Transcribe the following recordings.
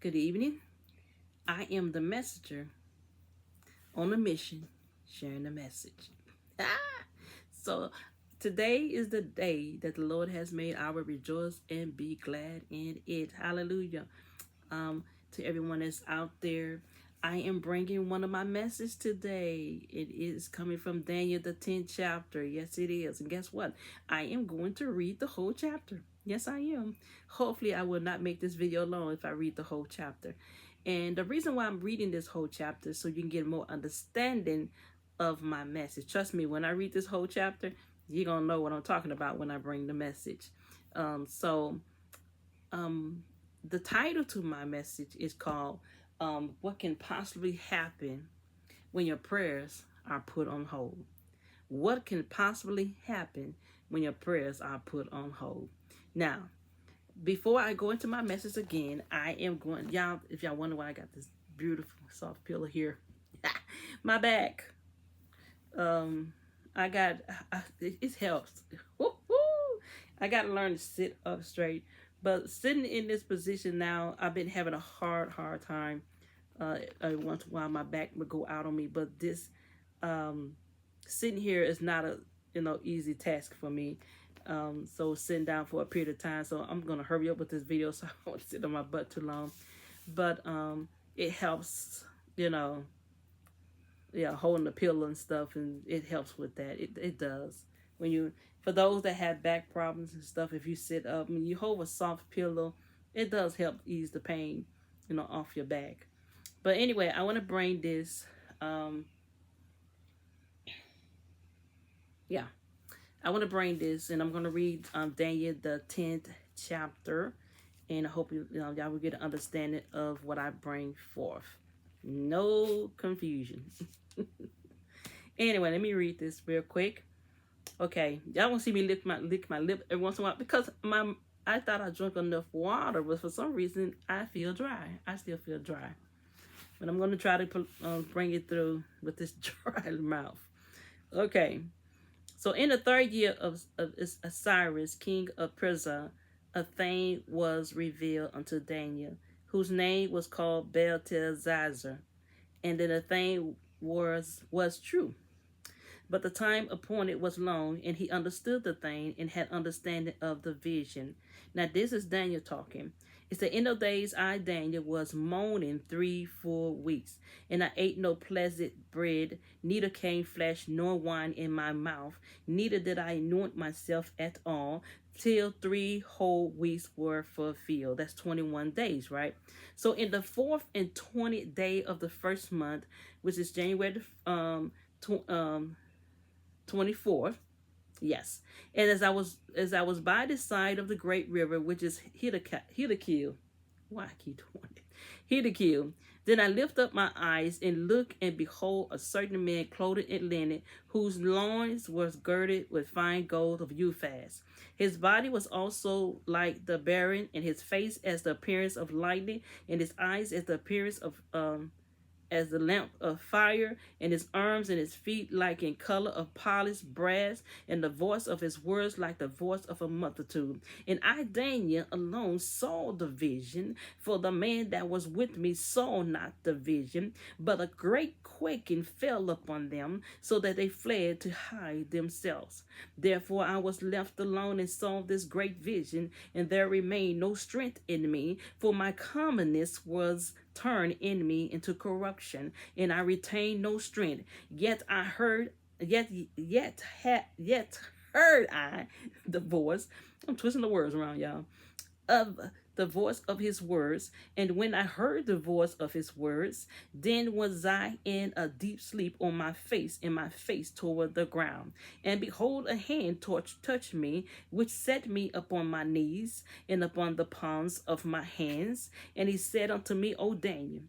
Good evening. I am the messenger on a mission, sharing the message. So today is the day that the Lord has made. I will rejoice and be glad in it. Hallelujah. To everyone that's out there, I am bringing one of my messages today. It is coming from Daniel, the 10th chapter. Yes, it is. And guess what? I am going to read the whole chapter. Yes, I am. Hopefully, I will not make this video long if I read the whole chapter. And the reason why I'm reading this whole chapter is so you can get more understanding of my message. Trust me, when I read this whole chapter, you're going to know what I'm talking about when I bring the message. So, the title to my message is called What Can Possibly Happen When Your Prayers Are Put on Hold. What can possibly happen when your prayers are put on hold? Now, before I go into my message again, I am going, y'all, if y'all wonder why I got this beautiful soft pillow here, my back. I got, it helps. Woo-hoo! I got to learn to sit up straight. But sitting in this position now, I've been having a hard time. Once in a while, my back would go out on me. But this sitting here is not a easy task for me. So sitting down for a period of time. So I'm gonna hurry up with this video so I won't sit on my butt too long. But it helps, holding the pillow and stuff, and it helps with that. It does. When you, for those that have back problems and stuff, if you sit up and you hold a soft pillow, it does help ease the pain, off your back. But anyway, I want to bring this. I want to bring this, and I'm going to read Daniel the 10th chapter, and I hope y'all will get an understanding of what I bring forth. No confusion. Anyway, let me read this real quick. Okay, y'all want to see me lick my lip every once in a while because I thought I drank enough water, but for some reason I feel dry. I still feel dry, but I'm going to try to bring it through with this dry mouth. Okay, so in the 3rd year of Cyrus, king of Persia, a thing was revealed unto Daniel, whose name was called Belteshazzar, and then the thing was true. But the time appointed was long, and he understood the thing and had understanding of the vision. Now this is Daniel talking. It's the end of days. I, Daniel, was mourning 3 full weeks, and I ate no pleasant bread, neither came flesh nor wine in my mouth, neither did I anoint myself at all, till 3 whole weeks were fulfilled. That's 21 days, right? So in the 4th and 20th day of the 1st month, which is January 24th. Yes. And as I was by the side of the great river, which is Hiddekel. Why I keep doing it? Hiddekel. Then I lift up my eyes and look, and behold, a certain man clothed in linen, whose loins was girded with fine gold of Uphaz. His body was also like the barren, and his face as the appearance of lightning, and his eyes as the appearance of as the lamp of fire, and his arms and his feet like in color of polished brass, and the voice of his words like the voice of a multitude. And I, Daniel, alone saw the vision, for the man that was with me saw not the vision, but a great quaking fell upon them, so that they fled to hide themselves. Therefore I was left alone and saw this great vision, and there remained no strength in me, for my commonness was turned in me into corruption, and I retained no strength. Yet heard I the voice. I'm twisting the words around, y'all. Of the voice of his words, and when I heard the voice of his words, then was I in a deep sleep on my face, and my face toward the ground. And behold, a hand touched me, which set me upon my knees and upon the palms of my hands. And he said unto me, O Daniel,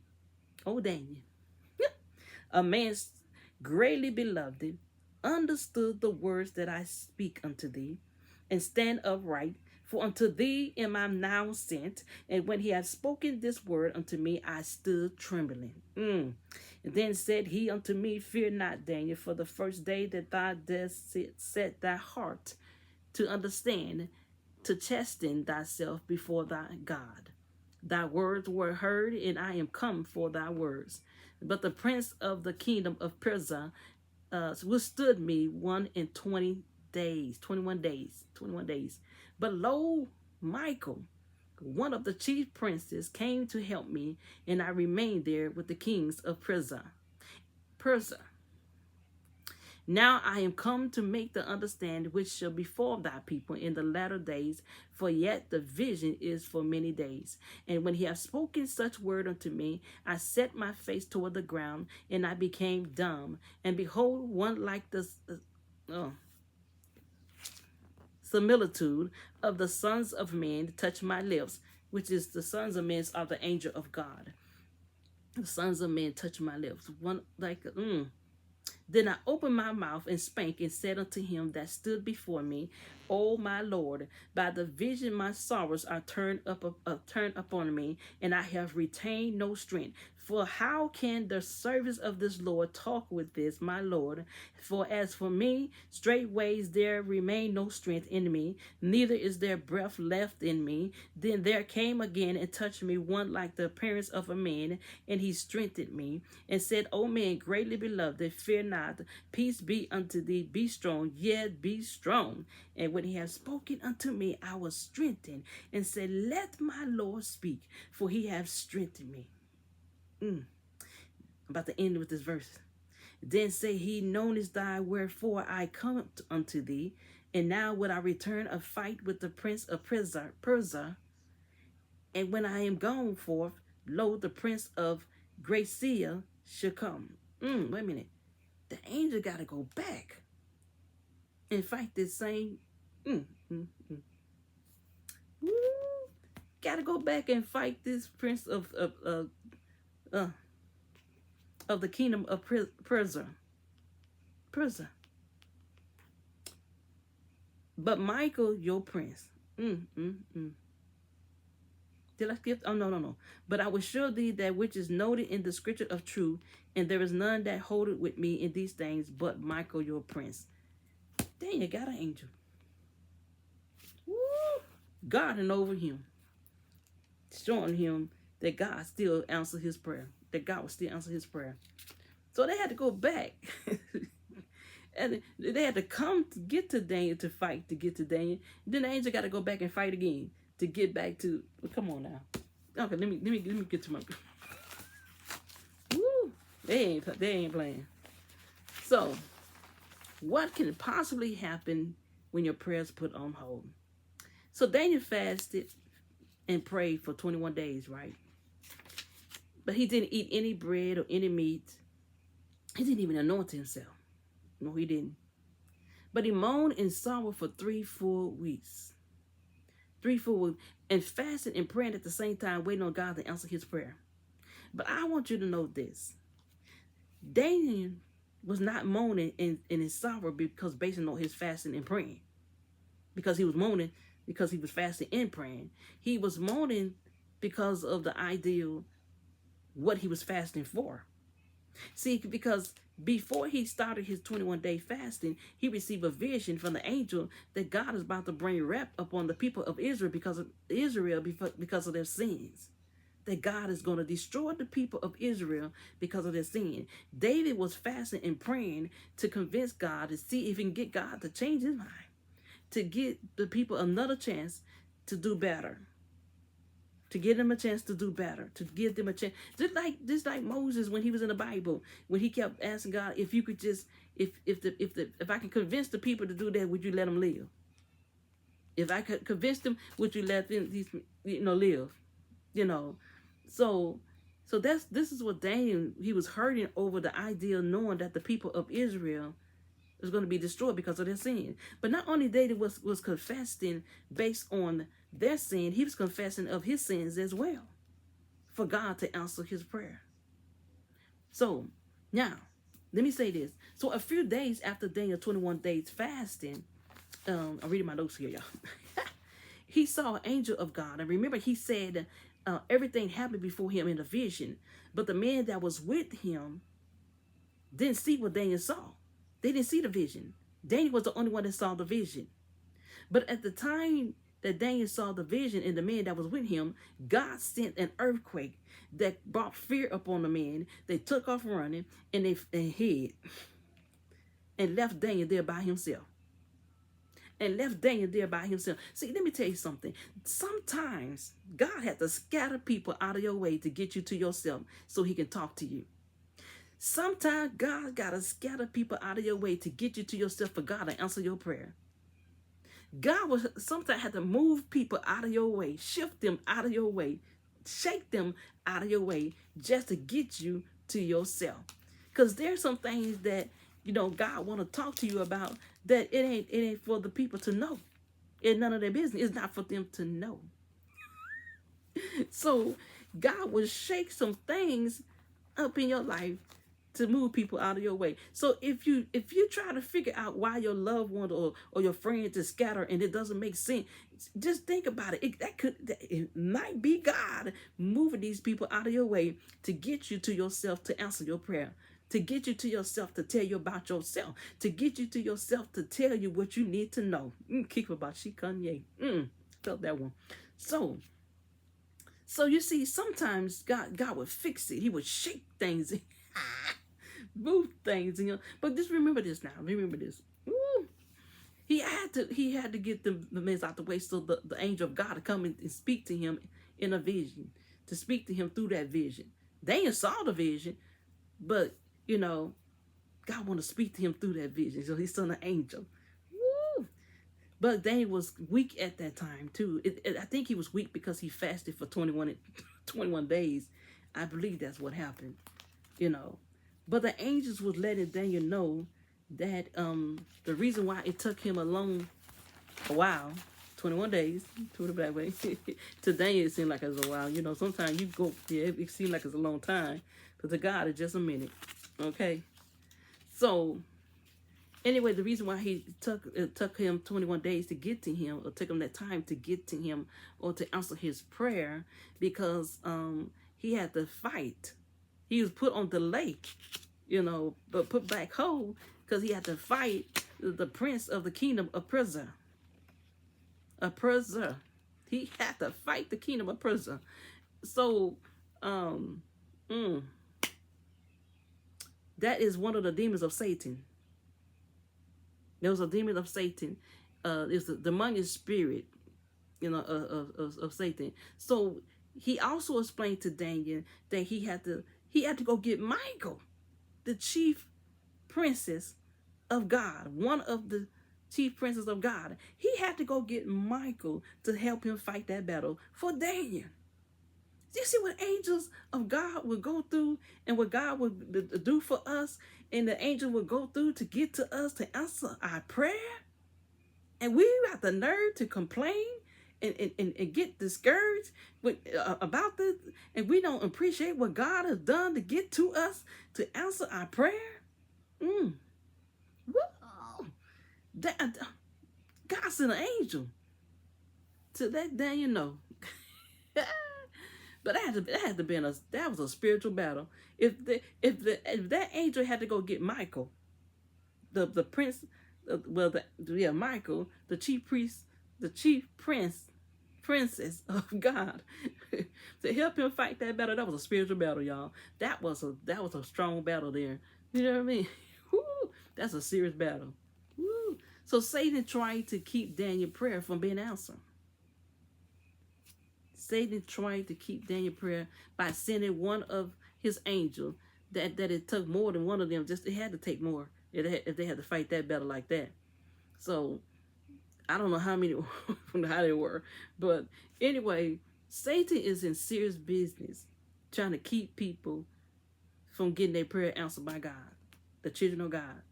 a man greatly beloved, understood the words that I speak unto thee, and stand upright. For unto thee am I now sent. And when he had spoken this word unto me, I stood trembling. And then said he unto me, Fear not, Daniel, for the first day that thou dost set thy heart to understand, to chasten thyself before thy God. Thy words were heard, and I am come for thy words. But the prince of the kingdom of Persia withstood me 120 days, 21 days, 21 days. But lo, Michael, one of the chief princes, came to help me, and I remained there with the kings of Persia. Now I am come to make the understand which shall befall thy people in the latter days, for yet the vision is for many days. And when he hath spoken such word unto me, I set my face toward the ground, and I became dumb. And behold, one like the similitude of the sons of men touched my lips, which is the sons of men are the angel of God. The sons of men touched my lips. One like Then I opened my mouth and spake and said unto him that stood before me, O my Lord, by the vision my sorrows are turned upon me, and I have retained no strength. For how can the servants of this Lord talk with this, my Lord? For as for me, straightways there remain no strength in me, neither is there breath left in me. Then there came again and touched me one like the appearance of a man, and he strengthened me, and said, O man, greatly beloved, fear not, peace be unto thee, be strong, yet be strong. And when he had spoken unto me, I was strengthened, and said, Let my Lord speak, for he hath strengthened me. I'm about to end with this verse. Then say he, known is thy wherefore I come unto thee, and now would I return a fight with the prince of Persia. And when I am gone forth, lo, the prince of Gracia shall come. Wait a minute. The angel got to go back and fight this same. Got to go back and fight this prince of the kingdom of Persia. But Michael, your prince. Did I skip? Oh, no. But I will show thee that which is noted in the scripture of truth, and there is none that holdeth with me in these things, but Michael, your prince. Then you got an angel. Woo! Guarding over him. Showing him that God still answered his prayer. That God will still answer his prayer. So they had to go back. And they had to come to get to Daniel to fight to get to Daniel. Then the angel got to go back and fight again to get back to. Well, come on now. Okay, let me get to my. Woo! They ain't playing. So, what can possibly happen when your prayers put on hold? So Daniel fasted and prayed for 21 days, right? But he didn't eat any bread or any meat. He didn't even anoint himself. No, he didn't. But he moaned in sorrow for 3 full weeks. 3 full weeks. And fasting and praying at the same time, waiting on God to answer his prayer. But I want you to know this. Daniel was not moaning in his sorrow because based on his fasting and praying. Because he was moaning because he was fasting and praying. He was moaning because of the ideal what he was fasting for. See, because before he started his 21-day fasting, he received a vision from the angel that God is about to bring wrath upon the people of Israel because of their sins. That God is going to destroy the people of Israel because of their sin. David was fasting and praying to convince God to see if he can get God to change his mind, to get the people another chance to do better. To give them a chance to do better, to give them a chance. Just like Moses when he was in the Bible, when he kept asking God, if you could just, if I can convince the people to do that, would you let them live? If I could convince them, would you let them, live? So this is what Daniel, he was hurting over the idea, knowing that the people of Israel is going to be destroyed because of their sin. But not only David was confessing based on their sin, he was confessing of his sins as well for God to answer his prayer. So now, let me say this. So a few days after Daniel 21 days fasting, I'm reading my notes here, y'all. He saw an angel of God. And remember, he said everything happened before him in a vision. But the man that was with him didn't see what Daniel saw. They didn't see the vision. Daniel was the only one that saw the vision. But at the time that Daniel saw the vision and the man that was with him, God sent an earthquake that brought fear upon the men. They took off running and they hid and left Daniel there by himself. See, let me tell you something. Sometimes God had to scatter people out of your way to get you to yourself so he can talk to you. Sometimes God got to scatter people out of your way to get you to yourself for God to answer your prayer. God will sometimes have to move people out of your way, shift them out of your way, shake them out of your way just to get you to yourself. Because there's some things that, God want to talk to you about that it ain't for the people to know. It's none of their business. It's not for them to know. So God will shake some things up in your life to move people out of your way. So if you try to figure out why your loved one or your friends is scattered and it doesn't make sense, just think about it. It might be God moving these people out of your way to get you to yourself to answer your prayer, to get you to yourself to tell you about yourself, to get you to yourself to tell you what you need to know. Keep about she Kanye. Felt that one. So you see, sometimes God would fix it. He would shake things, move things, But just remember this now. Remember this. He had to get the mess out the way so the angel of God to come and speak to him in a vision, to speak to him through that vision. Daniel saw the vision, but God wanted to speak to him through that vision. So he sent an angel. But Daniel was weak at that time too. I think he was weak because he fasted for 21 days. I believe that's what happened, But the angels was letting Daniel know that the reason why it took him a while, 21 days, put it that way. To Daniel it seemed like it was a while. Sometimes it seemed like it's a long time, but to God it's just a minute. Okay. So anyway, the reason why it took him 21 days to get to him, or took him that time to get to him or to answer his prayer, because he had to fight. He was put on delay, but put back hold because he had to fight the prince of the kingdom of Persia. He had to fight the kingdom of Persia. So, that is one of the demons of Satan. There was a demon of Satan. It's the demonic spirit, of Satan. So he also explained to Daniel that he had to go get Michael, the chief princess of God, one of the chief princes of God. He had to go get Michael to help him fight that battle for Daniel. Do you see what angels of God will go through and what God will do for us, and the angel will go through to get to us to answer our prayer? And we got the nerve to complain and get discouraged about this, and we don't appreciate what God has done to get to us to answer our prayer. Whoa. God sent an angel to let Daniel know. But that was a spiritual battle. If that angel had to go get Michael, the prince, Michael, the chief princess of God, to help him fight that battle, that was a spiritual battle, y'all. That was a strong battle there. You know what I mean? Woo, that's a serious battle. Woo. So Satan tried to keep Daniel's prayer from being answered. Satan tried to keep Daniel's prayer by sending one of his angels. That it took more than one of them. It had to take more if they had to fight that battle like that. So I don't know how many, how they were, but anyway, Satan is in serious business trying to keep people from getting their prayer answered by God, the children of God,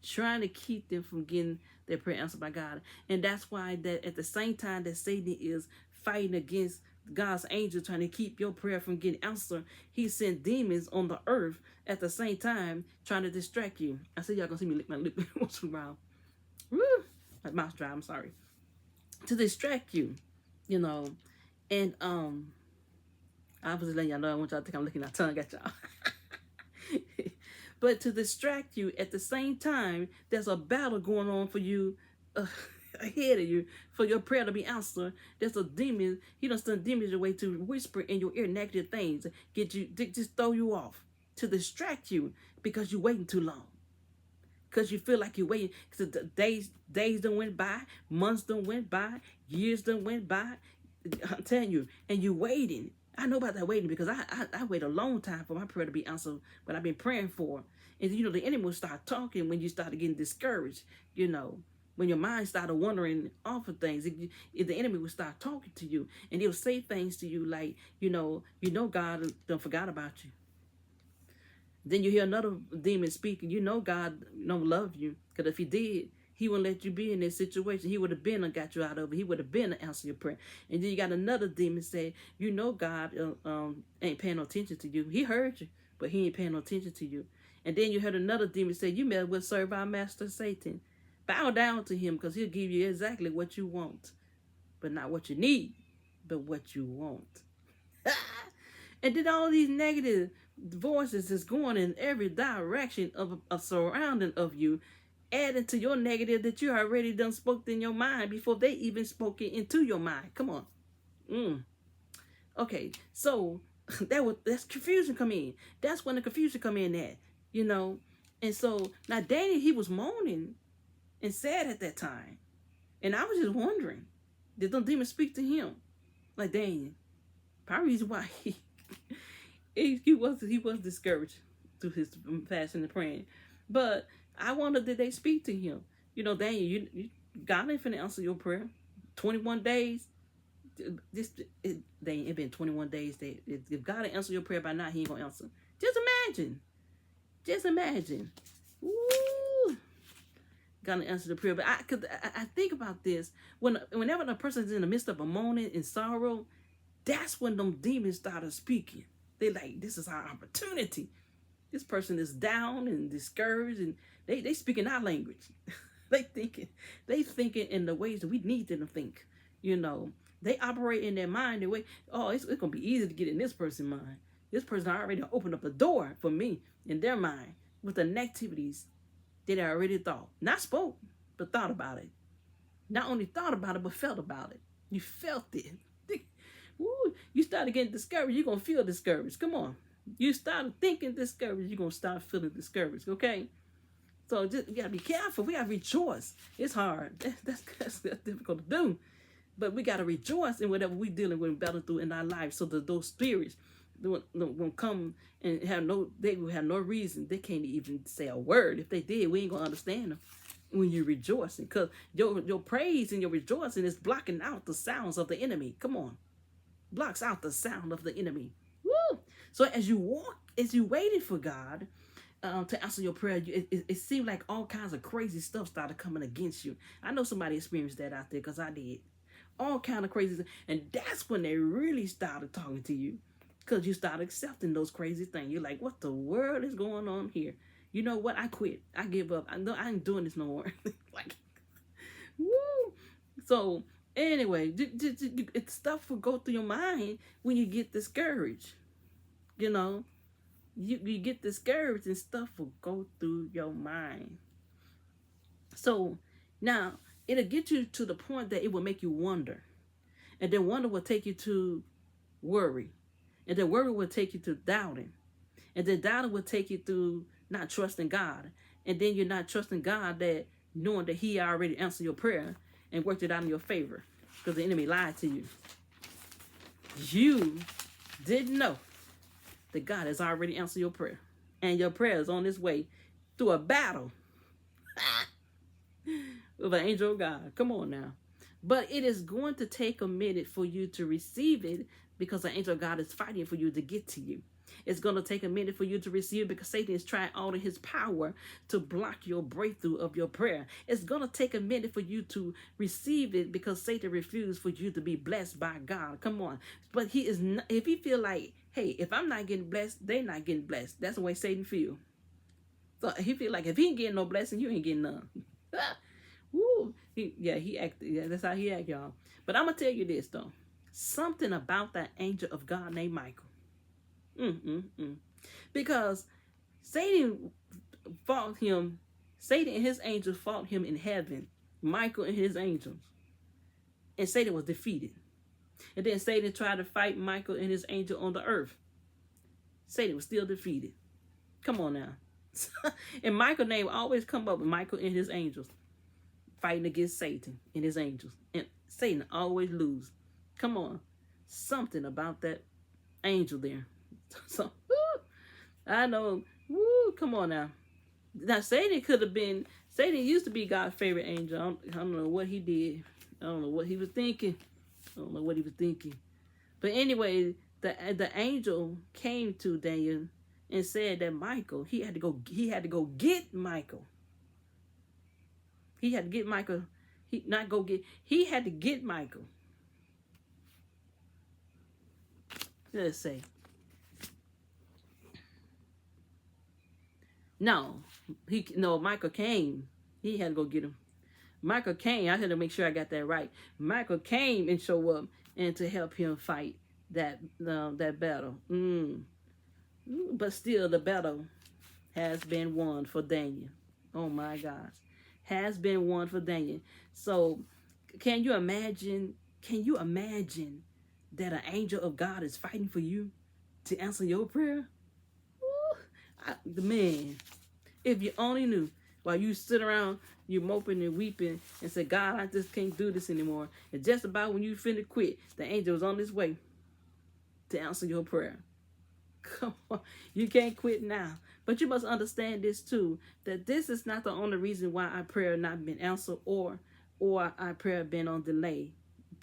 trying to keep them from getting their prayer answered by God. And that's why that at the same time that Satan is fighting against God's angel trying to keep your prayer from getting answered, he sent demons on the earth at the same time trying to distract you. I see y'all gonna see me lick my lip once in a while. Woo! My mouth's dry, I'm sorry. To distract you, and I was letting y'all know, I want y'all to think I'm licking my tongue at y'all. But to distract you at the same time, there's a battle going on for you ahead of you for your prayer to be answered. There's a demon. He done send demons your way to whisper in your ear negative things, get you just throw you off, to distract you because you're waiting too long. Because you feel like you're waiting. Because the days done went by, months done went by, years done went by. I'm telling you, and you're waiting. I know about that waiting because I wait a long time for my prayer to be answered, what I've been praying for. And you know, the enemy will start talking when you start getting discouraged, you know. When your mind started wandering off of things, if the enemy will start talking to you, and he'll say things to you like, you know God done forgot about you. Then you hear another demon speaking. You know God don't love you, because if he did, he wouldn't let you be in this situation. He would have been and got you out of it. He would have been to answer your prayer. And then you got another demon say, you know God ain't paying no attention to you. He heard you, but he ain't paying no attention to you. And then you heard another demon say, you may as well serve our master Satan. Bow down to him, because he'll give you exactly what you want. But not what you need, but what you want. And then all these negative voices is going in every direction of a surrounding of you, adding to your negative that you already done spoke in your mind before they even spoke it into your mind. Come on. Okay, so that's confusion come in. That's when the confusion come in at, you know. And so now Daniel, he was moaning and sad at that time. And I was just wondering, did the demon speak to him? Like Daniel. Probably reason why he was discouraged through his fasting and praying. But I wonder, did they speak to him? You know, Daniel, God ain't finna answer your prayer. 21 days. It been 21 days. If God ain't answer your prayer by now, he ain't gonna answer. Just imagine. Just imagine. Woo. Gonna answer the prayer. But I think about this. Whenever the person's in the midst of a moaning and sorrow, that's when them demons started speaking. They like, this is our opportunity. This person is down and discouraged, and they speaking our language. they thinking in the ways that we need them to think. You know, they operate in their mind the way, oh, it's gonna be easy to get in this person's mind. This person already opened up a door for me in their mind with the negativities that I already thought. Not spoke, but thought about it. Not only thought about it, but felt about it. You felt it. Woo, you started getting discouraged, you're going to feel discouraged. Come on. You started thinking discouraged, you're going to start feeling discouraged, okay? So just, you got to be careful. We got to rejoice. It's hard. That's difficult to do. But we got to rejoice in whatever we're dealing with and battling through in our lives, so that those spirits won't come and they will have no reason. They can't even say a word. If they did, we ain't going to understand them when you're rejoicing. Because your praise and your rejoicing is blocking out the sounds of the enemy. Come on. Blocks out the sound of the enemy. Woo! So as you waited for God to answer your prayer, it seemed like all kinds of crazy stuff started coming against you. I know somebody experienced that out there, because I did. All kind of crazy stuff. And that's when they really started talking to you, because you started accepting those crazy things. You're like, what the world is going on here? You know what? I quit. I give up. I ain't doing this no more. Like, woo! So anyway, stuff will go through your mind when you get discouraged. You know, you get discouraged and stuff will go through your mind. So now it'll get you to the point that it will make you wonder. And then wonder will take you to worry. And then worry will take you to doubting. And then doubting will take you through not trusting God. And then you're not trusting God, that knowing that he already answered your prayer and worked it out in your favor, because the enemy lied to you. You didn't know that God has already answered your prayer, and your prayer is on its way through a battle with an angel of God. Come on now. But it is going to take a minute for you to receive it, because the angel of God is fighting for you to get to you. It's going to take a minute for you to receive it, because Satan is trying all of his power to block your breakthrough of your prayer. It's going to take a minute for you to receive it, because Satan refused for you to be blessed by God. Come on. But he is not, if he feel like, hey, if I'm not getting blessed, they're not getting blessed. That's the way Satan feel. So he feel like if he ain't getting no blessing, you ain't getting none. Woo. That's how he act, y'all. But I'm going to tell you this, though. Something about that angel of God named Michael. Because Satan and his angels fought him in heaven Michael and his angels. And Satan was defeated. And then Satan tried to fight Michael and his angel on the earth. Satan was still defeated. Come on now. And Michael's name always come up with Michael and his angels fighting against Satan and his angels. And Satan always lose. Come on. Something about that angel there. So, I know. Woo, come on now. Now, Satan used to be God's favorite angel. I don't know what he did. I don't know what he was thinking. But anyway, the angel came to Daniel and said that Michael, he had to go get Michael. He had to get Michael. He had to get Michael. Let's say. No, Michael came. He had to go get him. Michael came. I had to make sure I got that right. Michael came and showed up and to help him fight that battle. But still, the battle has been won for Daniel. Oh my gosh, has been won for Daniel. So, can you imagine? That an angel of God is fighting for you to answer your prayer? Man, if you only knew, while you sit around, you moping and weeping and say, God, I just can't do this anymore. And just about when you finna quit, the angel was on his way to answer your prayer. Come on, you can't quit now. But you must understand this too, that this is not the only reason why our prayer not been answered or our prayer been on delay.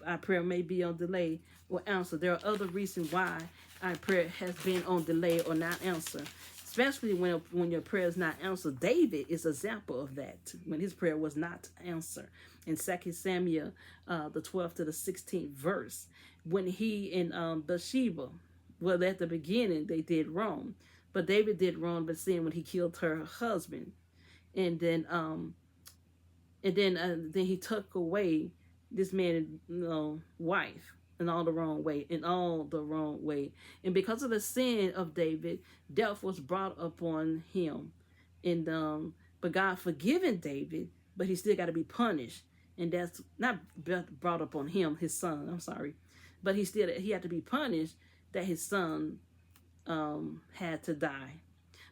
Our prayer may be on delay or answered. There are other reasons why our prayer has been on delay or not answered. Especially when your prayer is not answered. David is an example of that, when his prayer was not answered. In 2 Samuel, the 12th to the 16th verse, when he and Bathsheba, well, at the beginning, they did wrong. But David did wrong, but sin when he killed her husband. And then he took away this man's wife in all the wrong way. And because of the sin of David, death was brought upon him. And but God forgiven David, but he still got to be punished. And that's not brought upon him, his son, I'm sorry. But he had to be punished that his son had to die.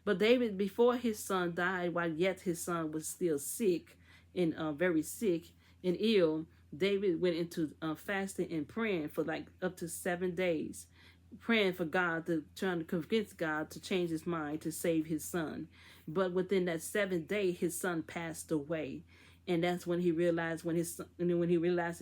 But David, before his son died, while yet his son was still sick and very sick and ill, David went into fasting and praying for like up to 7 days, praying for God, trying to convince God to change his mind to save his son. But within that 7th day, his son passed away. And that's when he realized when his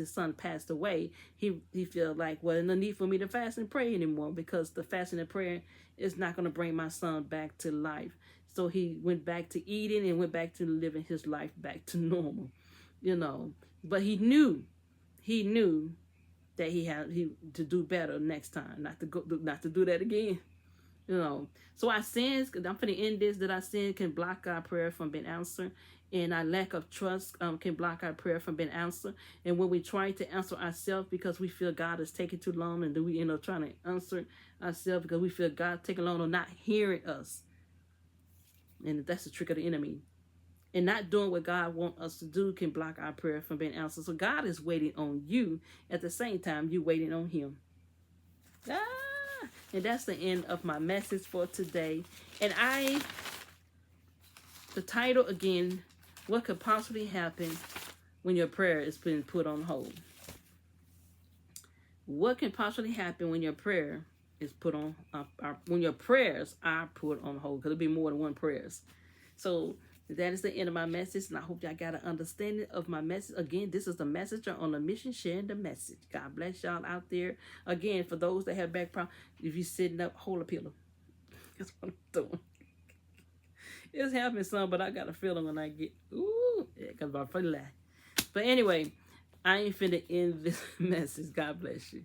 son passed away, he felt like, well, there's no need for me to fast and pray anymore, because the fasting and prayer is not going to bring my son back to life. So he went back to eating and went back to living his life back to normal, But he knew that he had to do better next time, not to do that again. So our sins, I'm going to end this, that our sin can block our prayer from being answered, and our lack of trust can block our prayer from being answered. And when we try to answer ourselves because we feel God is taking too long, and we trying to answer ourselves because we feel God taking long or not hearing us, and that's the trick of the enemy. And not doing what God wants us to do can block our prayer from being answered. So God is waiting on you. At the same time, you're waiting on him. And that's the end of my message for today. And the title again, what could possibly happen when your prayer is being put on hold? What can possibly happen when your prayer is put on, when your prayers are put on hold? Because it'll be more than one prayers. So that is the end of my message, and I hope y'all got an understanding of my message. Again, this is the messenger on a mission, sharing the message. God bless y'all out there. Again, for those that have back problems, if you're sitting up, hold a pillow. That's what I'm doing. It's happening some, but I got a feeling when I get, because I'm funny. But anyway, I ain't finna end this message. God bless you.